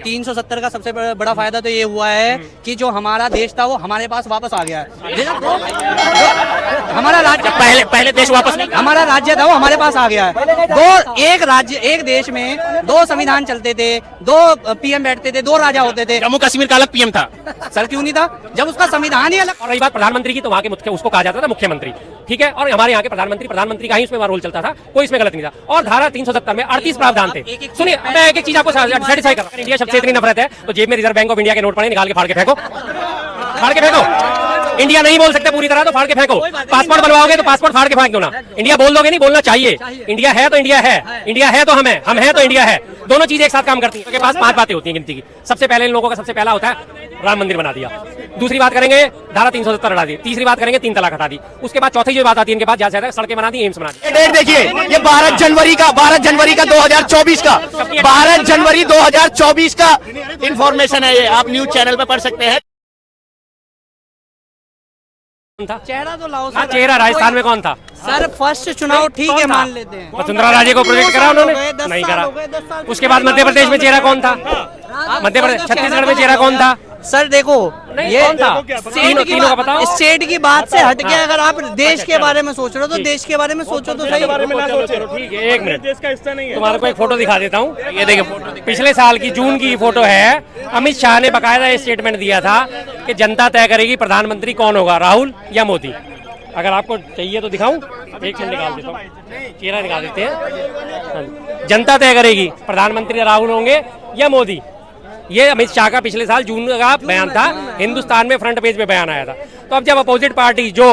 370 का सबसे बड़ा फायदा तो ये हुआ है कि जो हमारा देश था वो हमारे पास वापस आ गया है। हमारा राज्य पहले देश वापस नहीं, हमारा राज्य था वो हमारे पास आ गया है। एक राज्य, एक देश में 2 संविधान चलते थे, 2 पीएम बैठते थे, 2 राजा होते थे। जम्मू कश्मीर का अलग पीएम था सर क्यों नहीं था जब उसका संविधान ही अलग। और रही बात प्रधानमंत्री की, तो वहाँ के मुख्य उसको कहा जाता था मुख्यमंत्री, ठीक है। और हमारे यहाँ के प्रधानमंत्री का ही उसमें रोल चलता था, कोई इसमें गलत नहीं था। और धारा 370 में 38 प्रावधान थे। सुनिए, मैं एक चीज आपको सेटिस्फाई कर रहा हूं। इंडिया शब्द से इतनी नफरत है तो जेब में रिजर्व बैंक ऑफ इंडिया के नोट पड़े, निकाल के फाड़ के फेंको, फाड़ के फेंको। इंडिया नहीं बोल सकते पूरी तरह तो फाड़ के फेंको। पासपोर्ट बनवाओगे तो पासपोर्ट फाड़ के फेंक दो ना। इंडिया बोल दोगे नहीं, बोलना चाहिए। इंडिया है तो इंडिया है, इंडिया है तो हम है तो इंडिया है। दोनों चीजें एक साथ काम करती हैं। उनके पास 5 बातें होती हैं गिनती की। सबसे पहले इन लोगों का सबसे पहला होता है राम मंदिर बना दिया। दूसरी बात करेंगे धारा 370 हटा दी। तीसरी बात करेंगे 3 तलाक हटा दी। उसके बाद चौथी जो बात आती है इनके पास, ज्यादा से ज्यादा सड़कें बना दी, एम्स बना दी। डेट देखिए, ये 12 जनवरी का 2024 का 12 जनवरी 2024 का इंफॉर्मेशन है। ये आप न्यूज चैनल पे पढ़ सकते हैं। चेहरा तो लाओ हाँ, चेहरा राजस्थान में कौन था सर? फर्स्ट चुनाव ठीक है मान लेते हैं। वसुंधरा राजे को प्रोजेक्ट करा उन्होंने, नहीं करा। उसके बाद मध्य प्रदेश में चेहरा कौन था? मध्य प्रदेश, छत्तीसगढ़ में चेहरा कौन था? सर देखो ये कौन था? तीनों का बताओ। स्टेट की बात से हट के अगर आप देश के बारे में सोच रहे हो तो देश के बारे में सोचो तो सही। ठीक है, एक मिनट, तुम्हारे को एक फोटो दिखा देता हूँ। ये देखिए फोटो, पिछले साल की जून की फोटो है। अमित शाह ने बकायदा स्टेटमेंट दिया था कि जनता तय करेगी प्रधानमंत्री कौन होगा, राहुल या मोदी। अगर आपको चाहिए तो दिखाऊं, एक मिनट निकाल देता हूँ, चेहरा निकाल देते हैं। जनता तय करेगी प्रधानमंत्री राहुल होंगे या मोदी। ये अमित शाह का पिछले साल जून का बयान था, हिंदुस्तान में फ्रंट पेज पे बयान आया था। तो अब जब अपोजिट पार्टी जो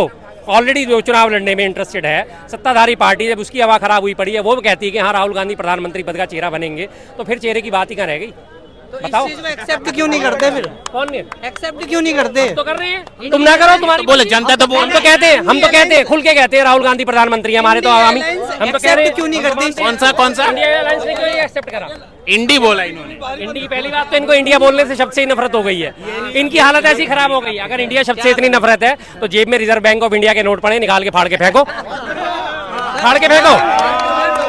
ऑलरेडी जो चुनाव लड़ने में इंटरेस्टेड है, सत्ताधारी पार्टी, जब उसकी हवा खराब हुई पड़ी है, वो कहती है कि हाँ राहुल गांधी प्रधानमंत्री पद का चेहरा बनेंगे, तो फिर चेहरे की बात ही कहाँ रह गई? तो बताओ, इस चीज को एक्सेप्ट क्यों नहीं करते? फिर कौन नहीं एक्सेप्ट क्यों नहीं करते? तो कर रहे हैं, तुम ना करो, तुम्हारी बोले जनता तो हम तो कहते हैं खुल के कहते हैं राहुल गांधी प्रधानमंत्री हमारे, तो आवामी हम तो कह रहे हैं। क्यों नहीं करते? कौन सा इंडिया एयरलाइंस ने क्यों एक्सेप्ट करा? इंडी बोला इन्होंने। इंडी, पहली बात तो इनको इंडिया बोलने से शब्द से ही नफरत हो गई है। इनकी हालत ऐसी खराब हो गई है। अगर इंडिया शब्द से इतनी नफरत है तो जेब में रिजर्व बैंक ऑफ इंडिया के नोट पड़े, निकाल के फाड़ के फेंको, फाड़ के फेंको।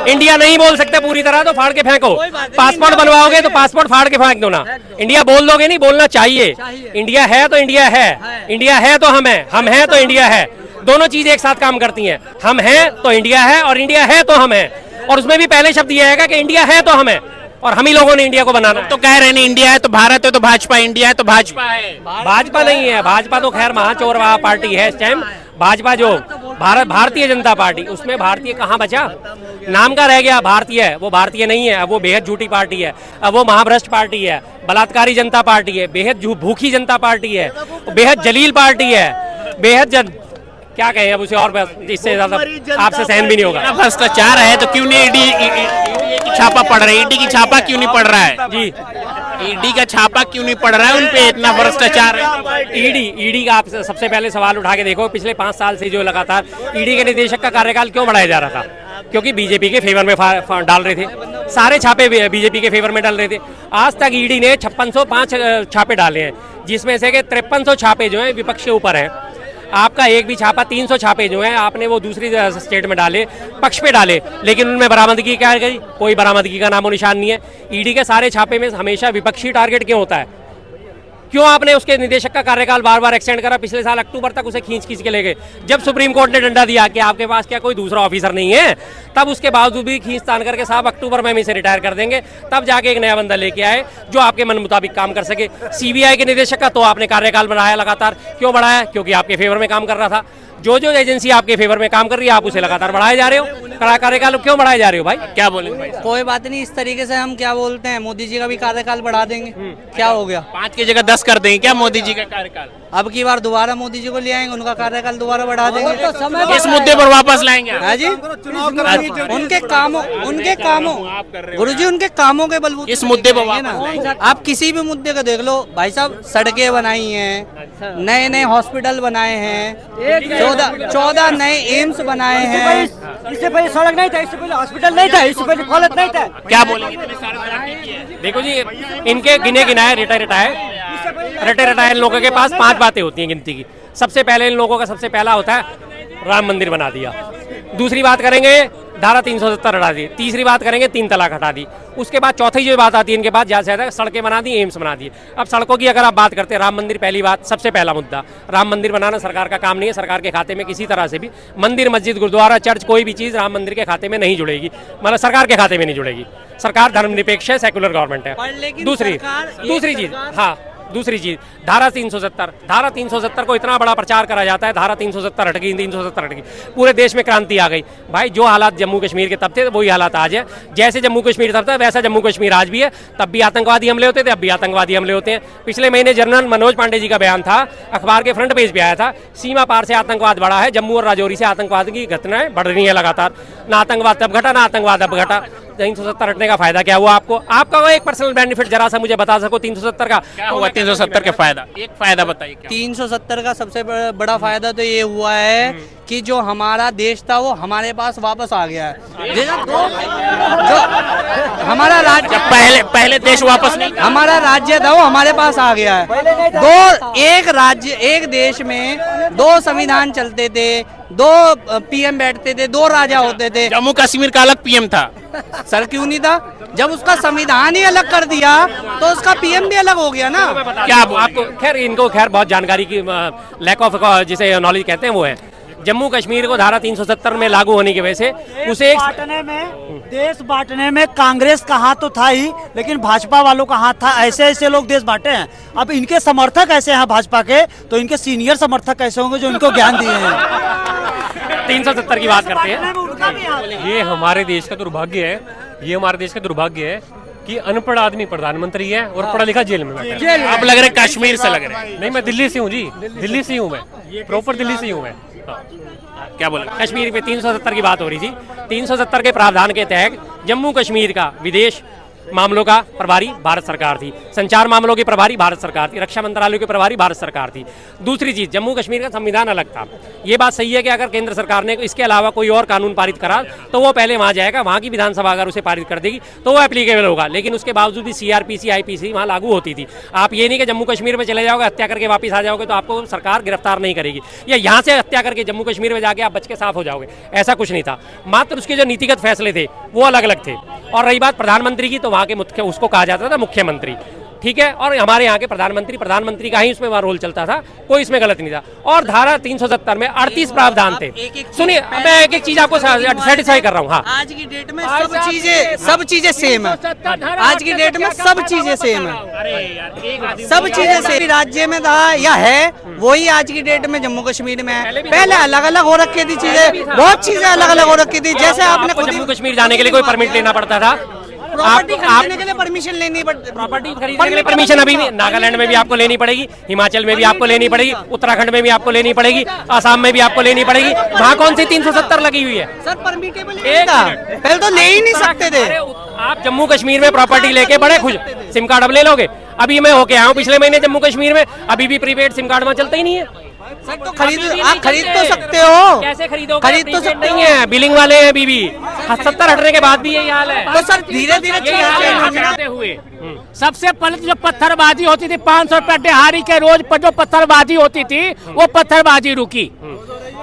इंडिया नहीं बोल सकते पूरी तरह तो फाड़ के फेंको। पासपोर्ट बनवाओगे तो पासपोर्ट फाड़ के फेंक दो ना। इंडिया बोल दोगे नहीं, बोलना चाहिए। इंडिया है तो इंडिया है, इंडिया है तो हम है तो इंडिया है। दोनों चीजें एक साथ काम करती हैं। हम हैं तो इंडिया है और इंडिया है तो हम है। और उसमें भी पहले शब्द यह है कि इंडिया है तो हम है और हम ही लोगों ने इंडिया को बनाना। तो कह रहे हैं इंडिया है तो भारत है तो भाजपा, इंडिया है तो भाजपा है। भाजपा नहीं है, भाजपा तो खैर महाचोर पार्टी है इस टाइम। भाजपा जो भारतीय जनता पार्टी, उसमें भारतीय कहाँ बचा? नाम का रह गया भारतीय है, वो भारतीय नहीं है। अब वो बेहद झूठी पार्टी है, अब वो महाभ्रष्ट पार्टी है, बलात्कारी जनता पार्टी है, बेहद भूखी जनता पार्टी है, बेहद जलील पार्टी है, बेहद क्या कहें अब उसे, और इससे ज्यादा आपसे सहन भी नहीं होगा। भ्रष्टाचार है तो क्यों नहीं ईडी की छापा पड़ रहा है? ईडी की छापा क्यों नहीं पड़ रहा है? जी, ईडी का छापा क्यों नहीं पड़ रहा है? उनपे इतना भ्रष्टाचार है। ईडी का आप सबसे पहले सवाल उठा के देखो, पिछले 5 साल से जो लगातार ईडी के निदेशक का कार्यकाल क्यों बढ़ाया जा रहा था? क्योंकि बीजेपी के फेवर में डाल रहे थे, सारे छापे बीजेपी के फेवर में डाल रहे थे। आज तक ईडी ने 5605 छापे डाले हैं, जिसमें से के 5300 छापे जो है विपक्ष के ऊपर है। आपका एक भी छापा, 300 छापे जो हैं आपने वो दूसरी स्टेट में डाले, पक्ष पे डाले, लेकिन उनमें बरामदगी क्या गई? कोई बरामदगी का नामो निशान नहीं है। ईडी के सारे छापे में हमेशा विपक्षी टारगेट क्यों होता है? क्यों आपने उसके निदेशक का कार्यकाल बार बार एक्सटेंड करा? पिछले साल अक्टूबर तक उसे खींच के ले गए। जब सुप्रीम कोर्ट ने डंडा दिया कि आपके पास क्या कोई दूसरा ऑफिसर नहीं है, तब उसके बावजूद भी खींच तान करके साहब अक्टूबर में हम इसे रिटायर कर देंगे, तब जाके एक नया बंदा लेके आए जो आपके मन मुताबिक काम कर सके। सीबीआई के निदेशक का तो आपने कार्यकाल बढ़ाया लगातार। क्यों बढ़ाया? क्योंकि आपके फेवर में काम कर रहा था। जो एजेंसी आपके फेवर में काम कर रही है आप उसे लगातार बढ़ाए जा रहे हो। कार्यकाल क्यों बढ़ाए जा रहे हो भाई? क्या बोलेंगे भाई? कोई बात नहीं, इस तरीके से हम क्या बोलते हैं, मोदी जी का भी कार्यकाल बढ़ा देंगे। क्या हो गया? 5 की जगह 10 कर देंगे क्या मोदी जी का कार्यकाल? अब की बार दोबारा मोदी जी को ले आएंगे, उनका कार्यकाल दोबारा बढ़ा देंगे। तो इस मुद्दे पर वापस लाएंगे है जी, उनके कामों गुरुजी, उनके कामों के बलबूते इस मुद्दे पर ना। आप किसी भी मुद्दे को देख लो भाई साहब, सड़कें बनाई हैं, नए हास्पिटल बनाए हैं, 14 नए एम्स बनाए हैं। इससे पहले सड़क नहीं था, इससे पहले हॉस्पिटल नहीं था, इससे पहले कॉलेज नहीं था। क्या बोलेंगे? देखो जी, इनके गिने गिनाए रिटायर लोगों के पास 5 बातें होती हैं गिनती की। सबसे पहले इन लोगों का सबसे पहला होता है राम मंदिर बना दिया। दूसरी बात करेंगे धारा 370 हटा दी। तीसरी बात करेंगे 3 तलाक हटा दी। उसके बाद चौथी जो बात आती है इनके बाद ज़्यादा से ज़्यादा सड़कें बना दी, एम्स बना दिए। अब सड़कों की अगर आप बात करते हैं, राम मंदिर पहली बात, सबसे पहला मुद्दा, राम मंदिर बनाना सरकार का काम नहीं है। सरकार के खाते में किसी तरह से भी मंदिर, मस्जिद, गुरुद्वारा, चर्च, कोई भी चीज़ राम मंदिर के खाते में नहीं जुड़ेगी, मतलब सरकार के खाते में नहीं जुड़ेगी। सरकार धर्मनिरपेक्ष है, सेकुलर गवर्नमेंट है। दूसरी चीज धारा 370 को इतना बड़ा प्रचार करा जाता है, धारा 370 हटगी, 370 हटगी, पूरे देश में क्रांति आ गई। भाई जो हालात जम्मू कश्मीर के तब थे वही हालात आज है। जैसे जम्मू कश्मीर तब था वैसा जम्मू कश्मीर आज भी है। तब भी आतंकवादी हमले होते थे, अब भी आतंकवादी हमले होते हैं। पिछले महीने जनरल मनोज पांडे जी का बयान था, अखबार के फ्रंट पेज पे आया था, सीमा पार से आतंकवाद बढ़ा है, जम्मू और राजौरी से आतंकवाद की घटनाएं बढ़ रही है लगातार। ना आतंकवाद तब घटा, ना आतंकवाद अब घटा। 370 हटने का फायदा क्या हुआ आपको? आपका वो एक पर्सनल बेनिफिट जरा सा मुझे बता सको 370 का क्या हुआ? 370 का फायदा, एक फायदा बताइए। 370 का सबसे बड़ा फायदा तो ये हुआ है कि जो हमारा देश था वो हमारे पास वापस आ गया है। जो हमारा राज्य पहले देश वापस नहीं, हमारा राज्य था वो हमारे पास आ गया है। एक राज्य, एक देश में 2 संविधान चलते थे, 2 पीएम बैठते थे, 2 राजा होते थे। जम्मू कश्मीर का अलग पीएम था सर, क्यों नहीं था? जब उसका संविधान ही अलग कर दिया तो उसका पीएम भी अलग हो गया ना। क्या आपको खैर इनको बहुत जानकारी की लैक ऑफ जिसे नॉलेज कहते हैं वो है। जम्मू कश्मीर को धारा 370 में लागू होने की वजह से उसे देश बांटने में कांग्रेस का हाथ तो था ही, लेकिन भाजपा वालों का हाथ था। ऐसे ऐसे लोग देश बांटे हैं। अब इनके समर्थक ऐसे हैं भाजपा के, तो इनके सीनियर समर्थक कैसे होंगे जो इनको ज्ञान दिए हैं। 370 की बात करते हैं। ये हमारे देश का दुर्भाग्य है, ये हमारे देश का दुर्भाग्य है कि अनपढ़ आदमी प्रधानमंत्री है और पढ़ा लिखा जेल में बैठा है। आप लग रहे कश्मीर से लग रहे हैं। नहीं, मैं दिल्ली से हूँ जी, दिल्ली से हूँ मैं, प्रॉपर दिल्ली से हूँ मैं। क्या बोला? कश्मीर में 370 की बात हो रही थी। 370 के प्रावधान के तहत जम्मू कश्मीर का विदेश मामलों का प्रभारी भारत सरकार थी, संचार मामलों की प्रभारी भारत सरकार थी, रक्षा मंत्रालय की प्रभारी भारत सरकार थी। दूसरी चीज, जम्मू कश्मीर का संविधान अलग था। ये बात सही है कि अगर केंद्र सरकार ने इसके अलावा कोई और कानून पारित करा तो वो पहले वहां जाएगा, वहां की विधानसभा अगर उसे पारित कर देगी तो वो एप्लीकेबल होगा। लेकिन उसके बावजूद भी सीआरपीसी, आईपीसी वहां लागू होती थी। आप ये नहीं कि जम्मू कश्मीर में चले जाओगे, हत्या करके वापस आ जाओगे तो आपको सरकार गिरफ्तार नहीं करेगी, या यहाँ से हत्या करके जम्मू कश्मीर में जाके आप बच के साफ हो जाओगे, ऐसा कुछ नहीं था। मात्र उसके जो नीतिगत फैसले थे वो अलग अलग थे। और रही बात प्रधानमंत्री की, तो वहां के मुख्य उसको कहा जाता था मुख्यमंत्री, ठीक है। और हमारे यहाँ के प्रधानमंत्री का ही उसमें रोल चलता था, कोई इसमें गलत नहीं था। और धारा 370 में 38 प्रावधान थे। सुनिए, मैं एक एक चीज आपको सेटिस्फाई कर रहा हूँ। हाँ, आज की डेट में सब चीजें सेम है। आज की डेट में सब चीजें सेम है, सब चीजें सेम। राज्य में था या है वही आज की डेट में जम्मू कश्मीर में है। पहले अलग अलग हो रखी थी चीजें, बहुत चीजें अलग अलग हो रखी थी। जैसे आपने जम्मू कश्मीर जाने के लिए कोई परमिट लेना पड़ता था, प्रॉपर्टी खरीदने के लिए परमिशन लेनी पड़ती, प्रॉपर्टी खरीदने के लिए परमिशन अभी भी नागालैंड में भी आपको लेनी पड़ेगी, हिमाचल में भी आपको लेनी पड़ेगी, उत्तराखंड में भी आपको लेनी पड़ेगी, आसाम में भी आपको लेनी पड़ेगी। वहाँ कौन सी 370 लगी हुई है? सर परमिटेबल था, पहले तो ले ही नहीं सकते थे। आप जम्मू कश्मीर में प्रॉपर्टी लेके बड़े खुश, सिम कार्ड अब ले लोगे। अभी मैं होके आया हूँ पिछले महीने जम्मू कश्मीर में, अभी भी प्रीपेड सिम कार्ड वहाँ चलता ही नहीं है। सर तो आप खरीद तो सकते हो, कैसे खरीदोगे? खरीद तो सकते नहीं है, बिलिंग वाले हैं अभी भी। 70 हटने के बाद भी यही हाल है। तो सर धीरे धीरे हुए सबसे पहले जो पत्थरबाजी होती थी, 500 रुपए दिहाड़ी के रोज पर जो पत्थरबाजी होती थी वो पत्थरबाजी रुकी।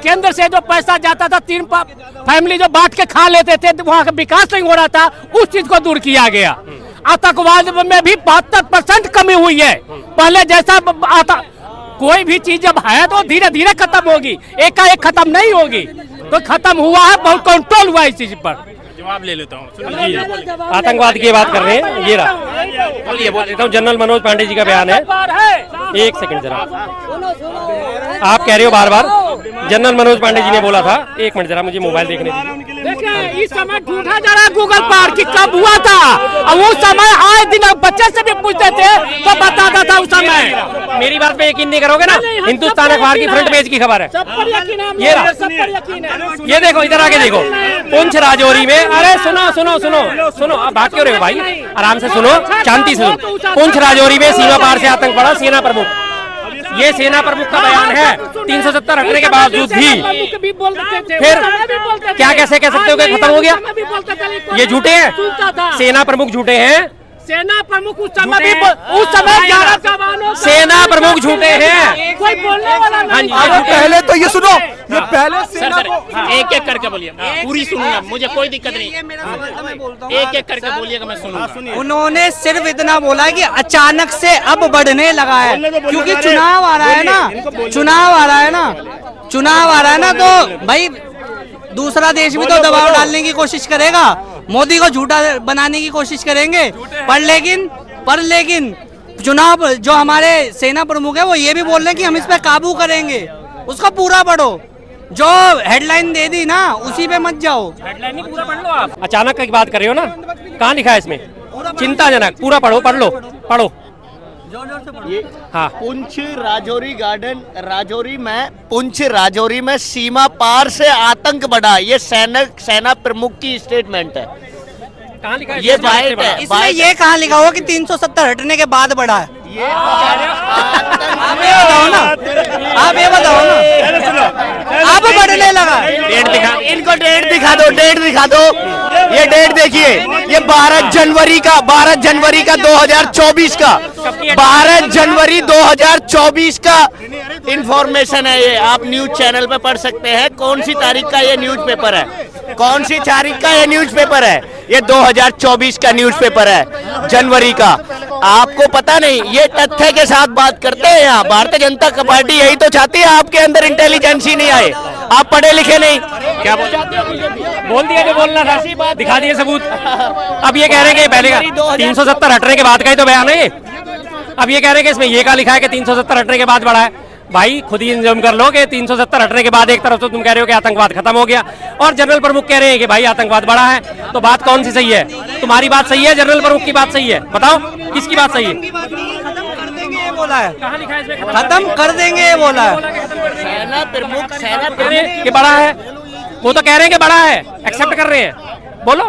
केंद्र से जो पैसा जाता था, 3 फैमिली जो बांट के खा लेते थे, वहाँ का विकास नहीं हो रहा था, उस चीज को दूर किया गया। आतंकवाद में भी 72% कमी हुई है। पहले जैसा कोई भी चीज जब है तो धीरे धीरे खत्म होगी, एकाएक खत्म नहीं होगी। तो खत्म हुआ है, बहुत कंट्रोल हुआ इस चीज पर। जवाब ले लेता हूँ। आतंकवाद की बात कर रहे हैं, ये रहा, बोल देता हूँ। जनरल मनोज पांडे जी का बयान है। एक सेकंड जरा, आप कह रहे हो बार बार, जनरल मनोज पांडे जी ने बोला था। एक मिनट जरा, मुझे मोबाइल देखने दीजिए। देखिए इस समय ढूंढा जा रहा है गूगल पर कि कब हुआ था। अब उस समय आए दिन बच्चे से भी पूछते थे तो बताता था उस समय। मेरी बात पे यकीन नहीं करोगे ना, हिंदुस्तान अखबार की फ्रंट पेज की खबर है। ये रहा, ये देखो, इधर आके देखो। पुंछ राजौरी में, अरे सुनो सुनो सुनो सुनो, आप भाग क्यों रहे हो भाई? आराम से सुनो, शांति से सुनो। पुंछ राजौरी में सीमा पार से आतंक बढ़ा, सेना प्रमुख, ये सेना प्रमुख का बयान है। 370 हटने के बावजूद भी फिर क्या कैसे कह सकते हो कि खत्म हो गया? ये झूठे हैं, सेना प्रमुख झूठे हैं। सेना प्रमुख उस समय 11 सेना प्रमुख झूठे हैं। कोई बोलने वाला नहीं। पहले तो ये सुनो, ये पहले सर सेना सर को एक एक करके बोलिए, पूरी सुनूंगा, मुझे कोई दिक्कत नहीं, एक एक करके बोलिएगा, मैं सुनूंगा। उन्होंने सिर्फ इतना बोला कि अचानक से अब बढ़ने लगा है, क्योंकि चुनाव आ रहा है ना, चुनाव आ रहा है ना, चुनाव आ रहा है ना, तो भाई दूसरा देश भी तो दबाव डालने की कोशिश करेगा, मोदी को झूठा बनाने की कोशिश करेंगे, पर लेकिन चुनाव जो हमारे सेना प्रमुख है वो ये भी बोल रहे हैं कि हम इस पे काबू करेंगे। उसका पूरा पढ़ो, जो हेडलाइन दे दी ना उसी पे मत जाओ। हेडलाइन नहीं, पूरा पढ़ लो आप। अचानक की बात कर रहे हो ना, कहाँ लिखा है इसमें? चिंताजनक, पूरा पढ़ो, पढ़ लो, पढ़ो। ये हाँ, पुंछ राजौरी गार्डन, पुंछ राजौरी में सीमा पार से आतंक बढ़ा, ये सेना प्रमुख की स्टेटमेंट है। कहाँ लिखा है? ये बाइट है। इसमें ये कहाँ लिखा हुआ कि 370 हटने के बाद बढ़ा है? ये आप ये बताओ ना, आप ये बताओ ना, अब बढ़ने लगा। डेट दिखा, इनको डेट दिखा दो, डेट दिखा दो। ये डेट देखिए, ये 12 जनवरी का 2024 का 12 जनवरी 2024 का इंफॉर्मेशन है ये। आप न्यूज चैनल पे पढ़ सकते हैं कौन सी तारीख का ये न्यूज़पेपर है, कौन सी तारीख का ये न्यूज़पेपर है। ये 2024 का न्यूज़पेपर है, जनवरी का। आपको पता नहीं, ये तथ्य के साथ बात करते हैं यहाँ। भारतीय जनता पार्टी यही तो चाहती है, आपके अंदर इंटेलिजेंस ही नहीं आए, आप पढ़े लिखे नहीं। क्या बोल दिया जो बोलना था, दिखा दिए सबूत। अब ये कह रहे हैं कि पहले का 370 हटने के बाद का ही तो बयान है ये। अब ये कह रहे हैं कि इसमें ये का लिखा है कि 370 हटने के बाद बढ़ा है। भाई खुद ही इंजम कर लो कि 370 हटने के बाद एक तरफ तो तुम कह रहे हो कि आतंकवाद खत्म हो गया, और जनरल प्रमुख कह रहे हैं कि भाई आतंकवाद बढ़ा है, तो बात कौन सी सही है? तुम्हारी बात सही है, जनरल प्रमुख की बात सही है? बताओ किसकी बात सही है? खत्म कर देंगे ये बोला है, कहाँ लिखा है इसमें? खत्म कर देंगे ये बोला है। सेना प्रमुख कि बड़ा है, वो तो कह रहे हैं कि बड़ा है, एक्सेप्ट कर रहे हैं। बोलो,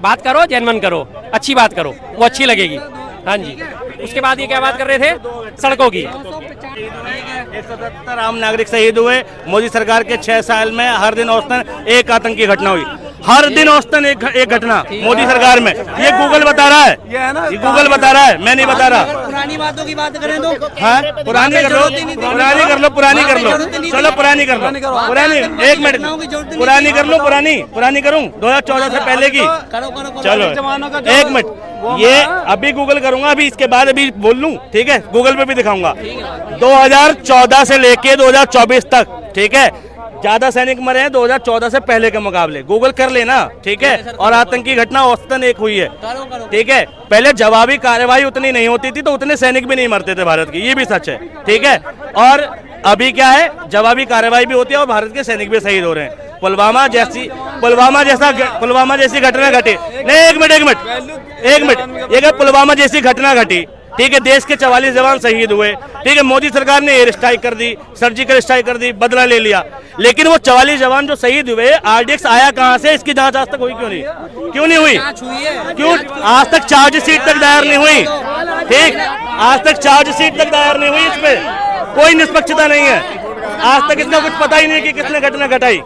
बात करो, जेन्युइन करो, अच्छी बात करो, वो अच्छी लगेगी। हाँ जी, उसके बाद ये क्या बात कर रहे थे? सड़कों की। 170 आम नागरिक शहीद हुए। मोदी सरकार के 6 साल में हर दिन औसतन एक आतंकी घटना हुई, हर दिन औसतन एक घटना मोदी सरकार में। ये गूगल बता रहा है, ये गूगल बता रहा है, मैं नहीं बता रहा। पुरानी बातों की बात करें तो हाँ, पुरानी कर लो, पुरानी कर लो, पुरानी कर लो, चलो पुरानी कर लो, पुरानी, एक मिनट, पुरानी कर लो, पुरानी करूँ 2014 से पहले की। चलो एक मिनट, ये अभी गूगल करूंगा, अभी इसके बाद अभी बोल लूं, ठीक है? गूगल पे भी दिखाऊंगा 2014 से लेके 2024 तक, ठीक है? ज्यादा सैनिक मरे हैं 2014 से पहले के मुकाबले, गूगल कर लेना, ठीक है? और आतंकी घटना औसतन एक हुई है, ठीक है? पहले जवाबी कार्रवाई उतनी नहीं होती थी तो उतने सैनिक भी नहीं मरते थे भारत की, ये भी सच है, ठीक है? और अभी क्या है, जवाबी कार्रवाई भी होती है और भारत के सैनिक भी शहीद हो रहे हैं। पुलवामा जैसी घटना घटी नहीं, एक मिनट, ये पुलवामा जैसी घटना घटी, ठीक है? देश के 44 जवान शहीद हुए, ठीक है? मोदी सरकार ने एयर स्ट्राइक कर दी, सर्जिकल स्ट्राइक कर दी, बदला ले लिया, लेकिन वो 44 जवान जो शहीद हुए, आरडीएक्स आया कहां से? इसकी जांच आज तक हुई क्यों नहीं हुई? क्यों आज तक चार्जशीट तक दायर नहीं हुई? ठीक, आज तक चार्जशीट तक दायर नहीं हुई, इस पे कोई निष्पक्षता नहीं है। आज तक इसका कुछ पता ही नहीं कि किसने घटना घटाई।